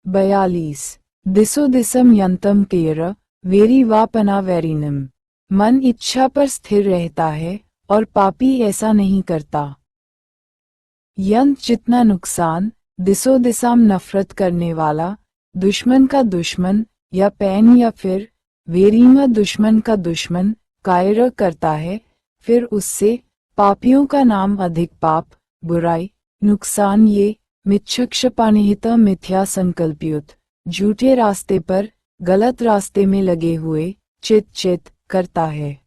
42 दिसो दिसम यंतम केर वेरी वापना वेरिनम। मन इच्छा पर स्थिर रहता है और पापी ऐसा नहीं करता। यंत जितना नुकसान, दिसो दिसाम नफरत करने वाला, दुश्मन का दुश्मन या पैन या फिर वेरीमा दुश्मन का दुश्मन कायर करता है, फिर उससे पापियों का नाम अधिक पाप, बुराई, नुकसान ये मिच्छक्षपानिहिता मिथ्या संकल्पयुत झूठे रास्ते पर गलत रास्ते में लगे हुए चित करता है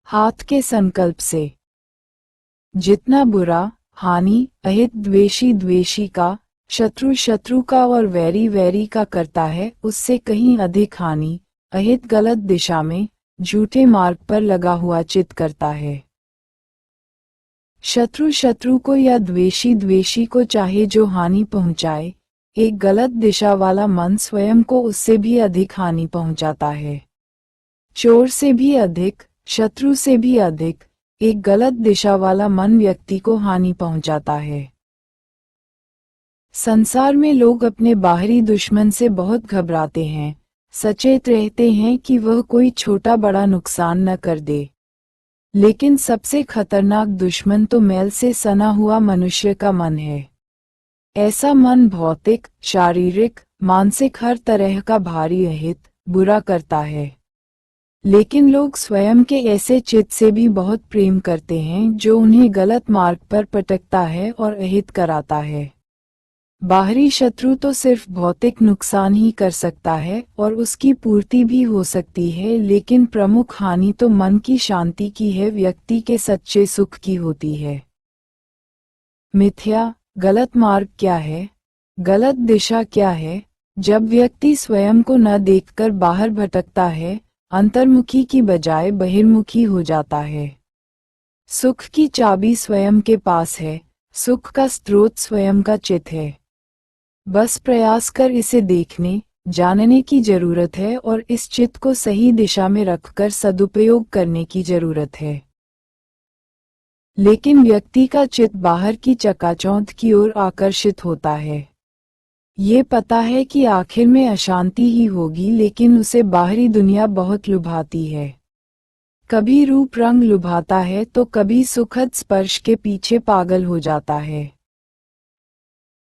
हाथ के संकल्प से। जितना बुरा हानि अहित द्वेषी का, शत्रु का और वैरी का करता है, उससे कहीं अधिक हानि अहित गलत दिशा में झूठे मार्ग पर लगा हुआ चित करता है। शत्रु को या द्वेषी को चाहे जो हानि पहुंचाए, एक गलत दिशा वाला मन स्वयं को उससे भी अधिक हानि पहुंचाता है। चोर से भी अधिक, शत्रु से भी अधिक, एक गलत दिशा वाला मन व्यक्ति को हानि पहुंचाता है। संसार में लोग अपने बाहरी दुश्मन से बहुत घबराते हैं, सचेत रहते हैं कि वह कोई छोटा बड़ा नुकसान न कर दे। लेकिन सबसे खतरनाक दुश्मन तो मैल से सना हुआ मनुष्य का मन है। ऐसा मन भौतिक, शारीरिक, मानसिक हर तरह का भारी अहित बुरा करता है। लेकिन लोग स्वयं के ऐसे चित्त से भी बहुत प्रेम करते हैं जो उन्हें गलत मार्ग पर पटकता है और अहित कराता है। बाहरी शत्रु तो सिर्फ भौतिक नुकसान ही कर सकता है और उसकी पूर्ति भी हो सकती है, लेकिन प्रमुख हानि तो मन की शांति की है, व्यक्ति के सच्चे सुख की होती है। मिथ्या, गलत मार्ग क्या है? गलत दिशा क्या है? जब व्यक्ति स्वयं को न देखकर बाहर भटकता है, अंतर्मुखी की बजाय बहिर्मुखी हो जाता है। सुख की चाबी स्वयं के पास है, सुख का स्रोत स्वयं का चित्त है। बस प्रयास कर इसे देखने, जानने की जरूरत है और इस चित्त को सही दिशा में रखकर सदुपयोग करने की जरूरत है। लेकिन व्यक्ति का चित्त बाहर की चकाचौंध की ओर आकर्षित होता है। ये पता है कि आखिर में अशांति ही होगी, लेकिन उसे बाहरी दुनिया बहुत लुभाती है। कभी रूप रंग लुभाता है तो कभी सुखद स्पर्श के पीछे पागल हो जाता है।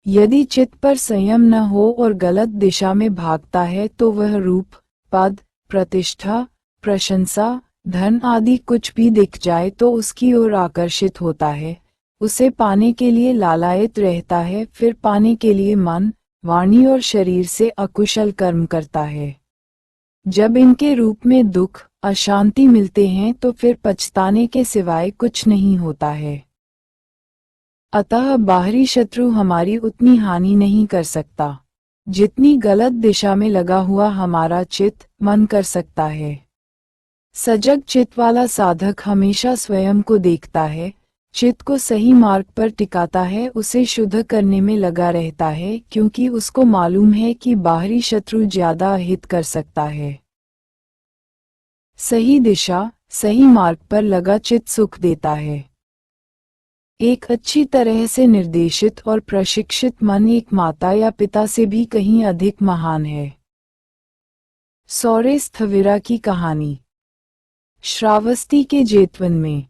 यदि चित्त पर संयम न हो और गलत दिशा में भागता है तो वह रूप, पद, प्रतिष्ठा, प्रशंसा, धन आदि कुछ भी दिख जाए तो उसकी ओर आकर्षित होता है, उसे पाने के लिए लालायित रहता है, फिर पाने के लिए मन, वाणी और शरीर से अकुशल कर्म करता है। जब इनके रूप में दुख, अशांति मिलते हैं तो फिर पछताने के सिवाय कुछ नहीं होता है। अतः बाहरी शत्रु हमारी उतनी हानि नहीं कर सकता जितनी गलत दिशा में लगा हुआ हमारा चित्त, मन कर सकता है। सजग चित्त वाला साधक हमेशा स्वयं को देखता है, चित्त को सही मार्ग पर टिकाता है, उसे शुद्ध करने में लगा रहता है, क्योंकि उसको मालूम है कि बाहरी शत्रु ज्यादा अहित कर सकता है। सही दिशा, सही मार्ग पर लगा चित्त सुख देता है। एक अच्छी तरह से निर्देशित और प्रशिक्षित मन एक माता या पिता से भी कहीं अधिक महान है। सौरे स्थविरा की कहानी। श्रावस्ती के जेतवन में